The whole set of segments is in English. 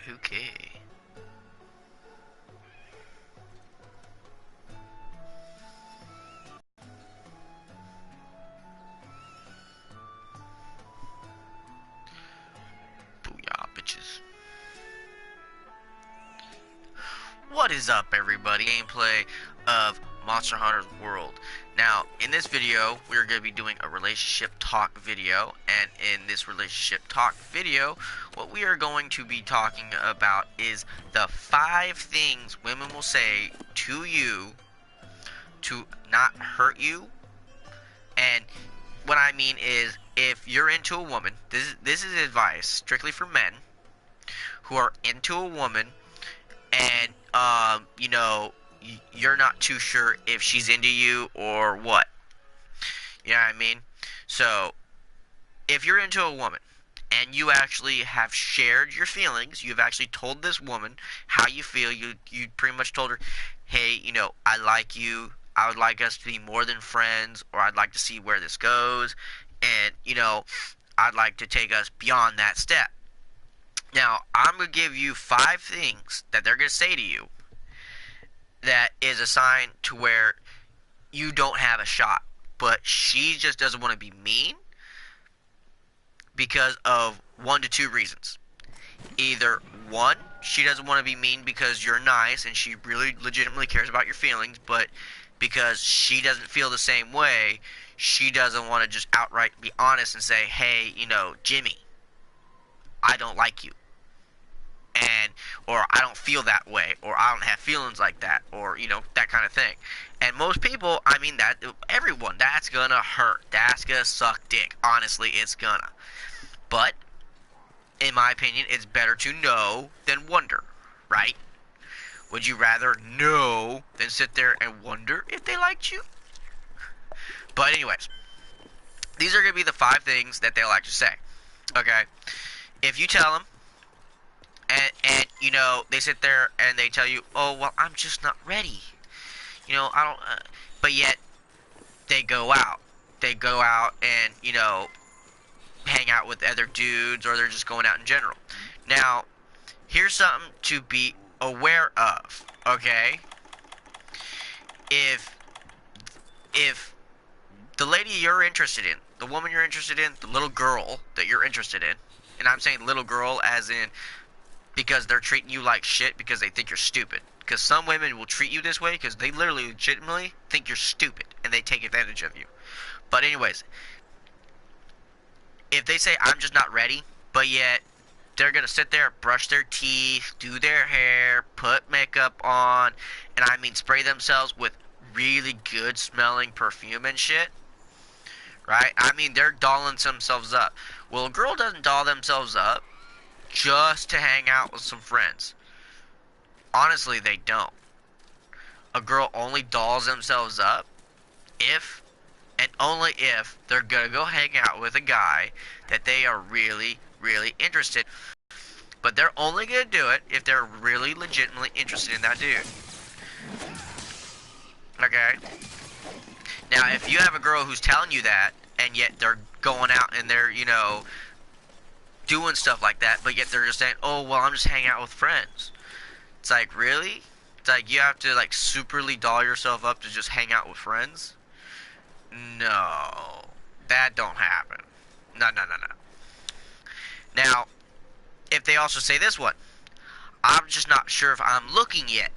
Okay. Booyah, bitches. What is up, everybody? Gameplay of Monster Hunter World. Now, in this video, we're going to be doing a relationship talk video, and in this relationship talk video, what we are going to be talking about is the 5 things women will say to you to not hurt you. And what I mean is, if you're into a woman, this is advice strictly for men who are into a woman, and you know, you're not too sure if she's into you or what. You know what I mean? So, if you're into a woman and you actually have shared your feelings, you've actually told this woman how you feel, you pretty much told her, hey, you know, I like you, I would like us to be more than friends, or I'd like to see where this goes, and, you know, I'd like to take us beyond that step. Now, I'm going to give you 5 things that they're going to say to you that is a sign to where you don't have a shot. But she just doesn't want to be mean because of 1 to 2 reasons. Either 1, she doesn't want to be mean because you're nice and she really legitimately cares about your feelings, but because she doesn't feel the same way, she doesn't want to just outright be honest and say, hey, you know, Jimmy, I don't like you. And, or I don't feel that way, or I don't have feelings like that, or, you know, that kind of thing. And most people, I mean, that, everyone, that's gonna hurt. That's gonna suck dick. Honestly, it's gonna. But, in my opinion, it's better to know than wonder, right? Would you rather know than sit there and wonder if they liked you? But anyways, these are gonna be the 5 things that they like to say. Okay? If you tell them, and you know, they sit there and they tell you, oh, well, I'm just not ready. You know, I don't, but yet, they go out. They go out and, you know, hang out with other dudes, or they're just going out in general. Now, here's something to be aware of, okay? If the lady you're interested in, the woman you're interested in, the little girl that you're interested in, and I'm saying little girl as in because they're treating you like shit because they think you're stupid. Because some women will treat you this way because they literally legitimately think you're stupid and they take advantage of you. But anyways, if they say, I'm just not ready, but yet they're going to sit there, brush their teeth, do their hair, put makeup on, and I mean spray themselves with really good smelling perfume and shit, right? I mean, they're dolling themselves up. Well, a girl doesn't doll themselves up just to hang out with some friends. Honestly, they don't. A girl only dolls themselves up if, and only if, they're gonna go hang out with a guy that they are really, really interested in. But they're only gonna do it if they're really legitimately interested in that dude. Okay? Now, if you have a girl who's telling you that, and yet they're going out and they're, you know, doing stuff like that, but yet they're just saying, oh, well, I'm just hanging out with friends. It's like, really? It's like you have to, like, superly doll yourself up to just hang out with friends? No. That don't happen. No, no, no, no. Now, if they also say this one, I'm just not sure if I'm looking yet.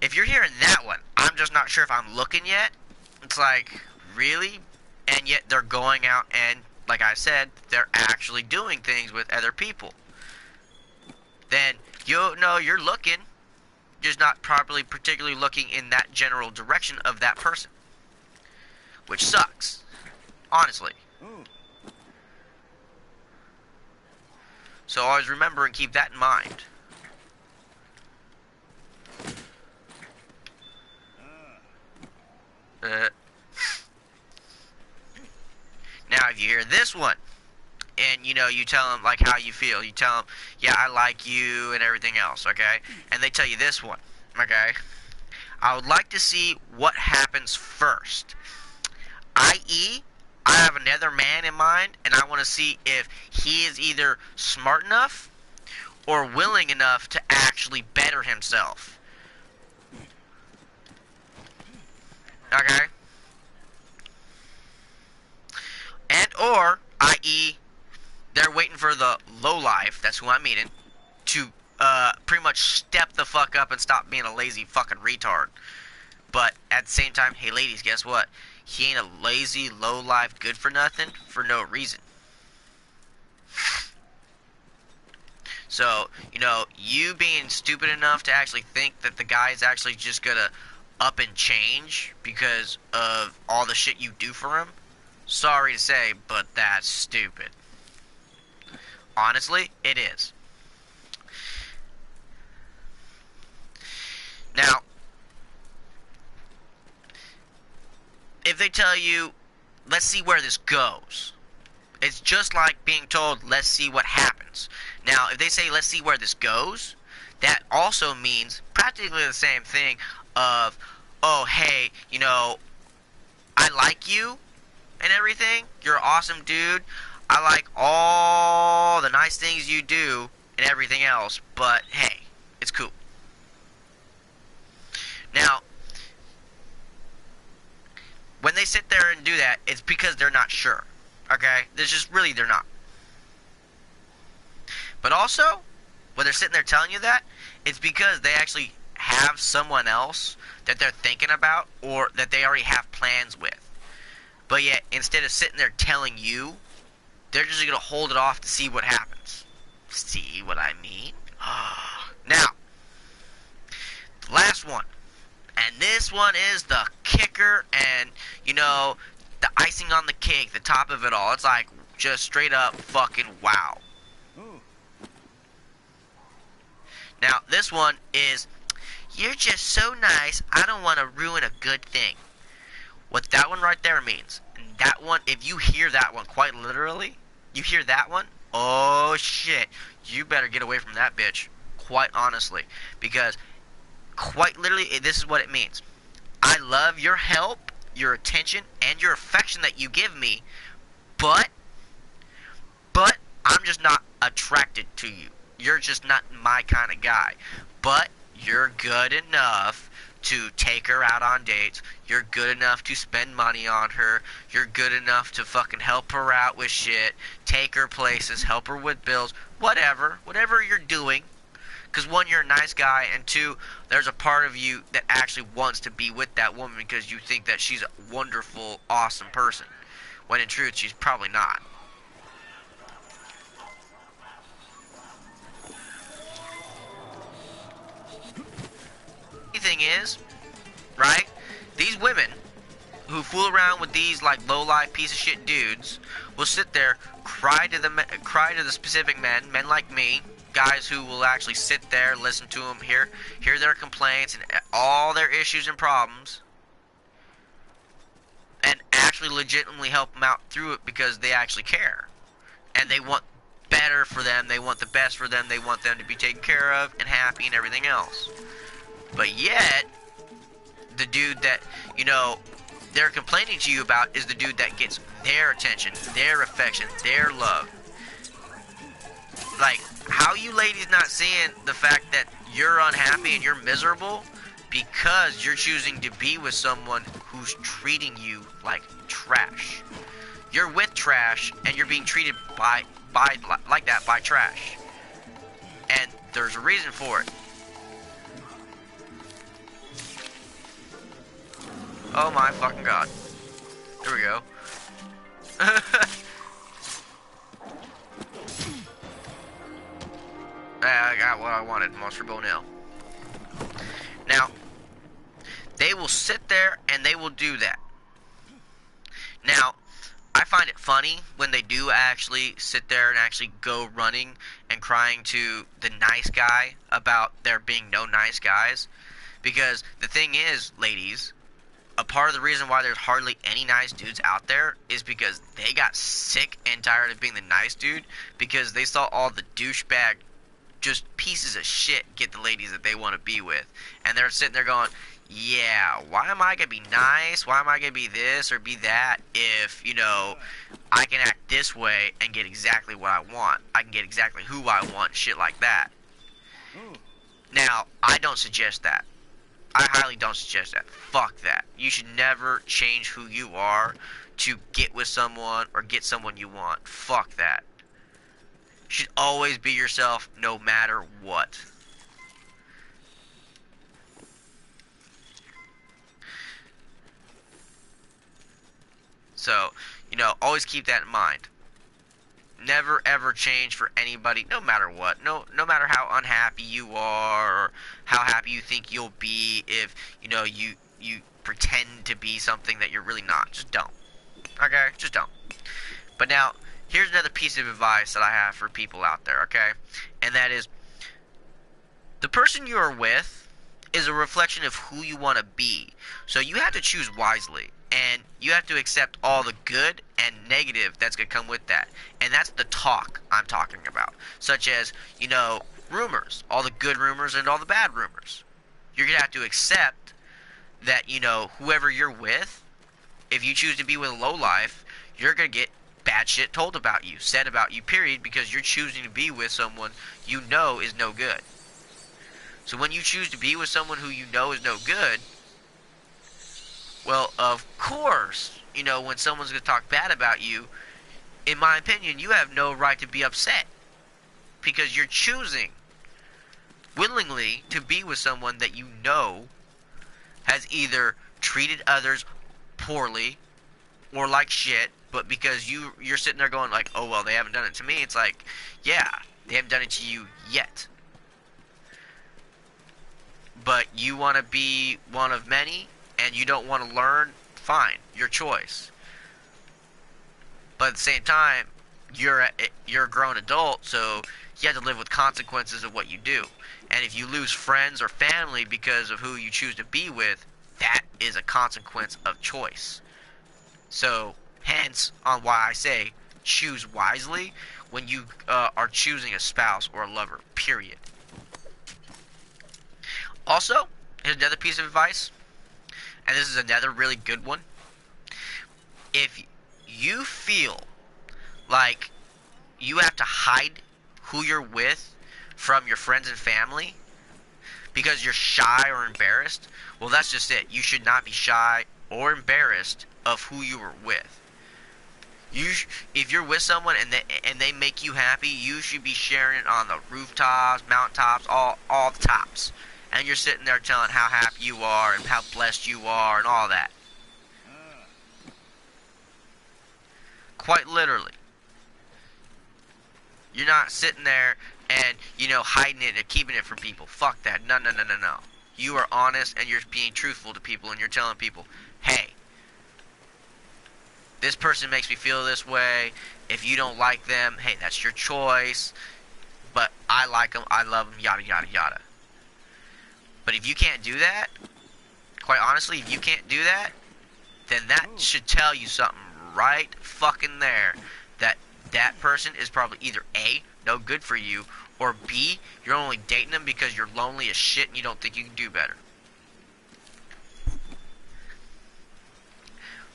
If you're hearing that one, I'm just not sure if I'm looking yet, it's like, really? And yet they're going out and, like I said, they're actually doing things with other people. Then, you know you're looking, just not properly particularly looking in that general direction of that person. Which sucks. Honestly. So always remember and keep that in mind. Now, if you hear this one, and, you know, you tell them, like, how you feel. You tell them, yeah, I like you and everything else, okay? And they tell you this one, okay? I would like to see what happens first. I.e., I have another man in mind, and I want to see if he is either smart enough or willing enough to actually better himself. Okay? And or, i.e., they're waiting for the lowlife, that's who I'm meaning, to pretty much step the fuck up and stop being a lazy fucking retard. But at the same time, hey ladies, guess what? He ain't a lazy, lowlife, good for nothing for no reason. So, you know, you being stupid enough to actually think that the guy is actually just gonna up and change because of all the shit you do for him, sorry to say, but that's stupid. Honestly, it is. Now, if they tell you, let's see where this goes, it's just like being told, let's see what happens. Now, if they say, let's see where this goes, that also means practically the same thing of, oh, hey, you know, I like you and everything. You're an awesome dude. I like all the nice things you do and everything else, but hey, it's cool. Now, when they sit there and do that, it's because they're not sure. Okay? There's just really, they're not. But also, when they're sitting there telling you that, it's because they actually have someone else that they're thinking about or that they already have plans with. But yet, instead of sitting there telling you, they're just going to hold it off to see what happens. See what I mean? Now, the last one. And this one is the kicker and, you know, the icing on the cake, the top of it all. It's like just straight up fucking wow. Now, this one is, you're just so nice, I don't want to ruin a good thing. What that one right there means, that one, if you hear that one quite literally, you hear that one, oh shit, you better get away from that bitch, quite honestly. Because, quite literally, this is what it means. I love your help, your attention, and your affection that you give me, but I'm just not attracted to you. You're just not my kind of guy. But you're good enough to take her out on dates. You're good enough to spend money on her. You're good enough to fucking help her out with shit. Take her places. Help her with bills. Whatever. Whatever you're doing. Because one, you're a nice guy. And two, there's a part of you that actually wants to be with that woman because you think that she's a wonderful, awesome person. When in truth, she's probably not. Thing is, right, these women who fool around with these like low-life piece of shit dudes will sit there, cry to the specific men like me, guys who will actually sit there, listen to them, hear their complaints and all their issues and problems, and actually legitimately help them out through it because they actually care and they want better for them, they want the best for them, they want them to be taken care of and happy and everything else. But yet, the dude that, you know, they're complaining to you about is the dude that gets their attention, their affection, their love. Like, how you ladies not seeing the fact that you're unhappy and you're miserable because you're choosing to be with someone who's treating you like trash? You're with trash and you're being treated like that by trash. And there's a reason for it. Oh my fucking god. Here we go. I got what I wanted, Monster Bone Nail. Now, they will sit there and they will do that. Now, I find it funny when they do actually sit there and actually go running and crying to the nice guy about there being no nice guys. Because the thing is, ladies, a part of the reason why there's hardly any nice dudes out there is because they got sick and tired of being the nice dude because they saw all the douchebag, just pieces of shit get the ladies that they want to be with. And they're sitting there going, yeah, why am I going to be nice? Why am I going to be this or be that if, you know, I can act this way and get exactly what I want? I can get exactly who I want, shit like that. Now, I don't suggest that. I highly don't suggest that. Fuck that. You should never change who you are to get with someone or get someone you want. Fuck that. You should always be yourself no matter what. So, always keep that in mind. Never ever change for anybody, no matter what. No matter how unhappy you are or how happy you think you'll be if you pretend to be something that you're really not. Just don't. Okay, just don't. But now, here's another piece of advice that I have for people out there. Okay, and that is, the person you are with is a reflection of who you want to be. So you have to choose wisely. And you have to accept all the good and negative that's going to come with that. And that's the talk I'm talking about. Such as, rumors. All the good rumors and all the bad rumors. You're going to have to accept that, whoever you're with, if you choose to be with a lowlife, you're going to get bad shit told about you, said about you, period, because you're choosing to be with someone you know is no good. So when you choose to be with someone who you know is no good, well, of course, when someone's going to talk bad about you, in my opinion, you have no right to be upset. Because you're choosing willingly to be with someone that you know has either treated others poorly or like shit, but because you're sitting there going like, oh, well, they haven't done it to me. It's like, yeah, they haven't done it to you yet. But you want to be one of many, and you don't want to learn, fine, your choice. But at the same time, you're a grown adult, so you have to live with consequences of what you do. And if you lose friends or family because of who you choose to be with, that is a consequence of choice. So, hence, on why I say, choose wisely when you are choosing a spouse or a lover, period. Also, here's another piece of advice. And this is another really good one. If you feel like you have to hide who you're with from your friends and family because you're shy or embarrassed, well, that's just it. You should not be shy or embarrassed of who you were with. If you're with someone and they make you happy, you should be sharing it on the rooftops, mountaintops, all the tops. And you're sitting there telling how happy you are and how blessed you are and all that. Quite literally. You're not sitting there and, hiding it and keeping it from people. Fuck that. No. You are honest and you're being truthful to people and you're telling people, hey, this person makes me feel this way. If you don't like them, hey, that's your choice. But I like them, I love them, yada, yada, yada. But if you can't do that, quite honestly, if you can't do that, then that should tell you something right fucking there. That person is probably either A, no good for you, or B, you're only dating them because you're lonely as shit and you don't think you can do better.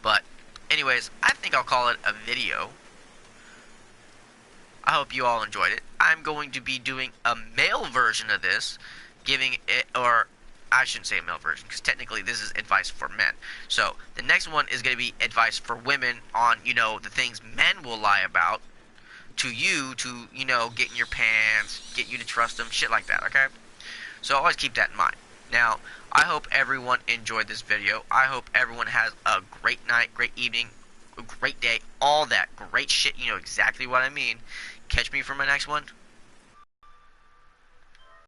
But, anyways, I think I'll call it a video. I hope you all enjoyed it. I'm going to be doing a male version of this, giving it, or I shouldn't say a male version, because technically this is advice for men. So, the next one is going to be advice for women on, the things men will lie about to you to, get in your pants, get you to trust them, shit like that, okay? So, always keep that in mind. Now, I hope everyone enjoyed this video. I hope everyone has a great night, great evening, a great day, all that great shit, you know exactly what I mean. Catch me for my next one.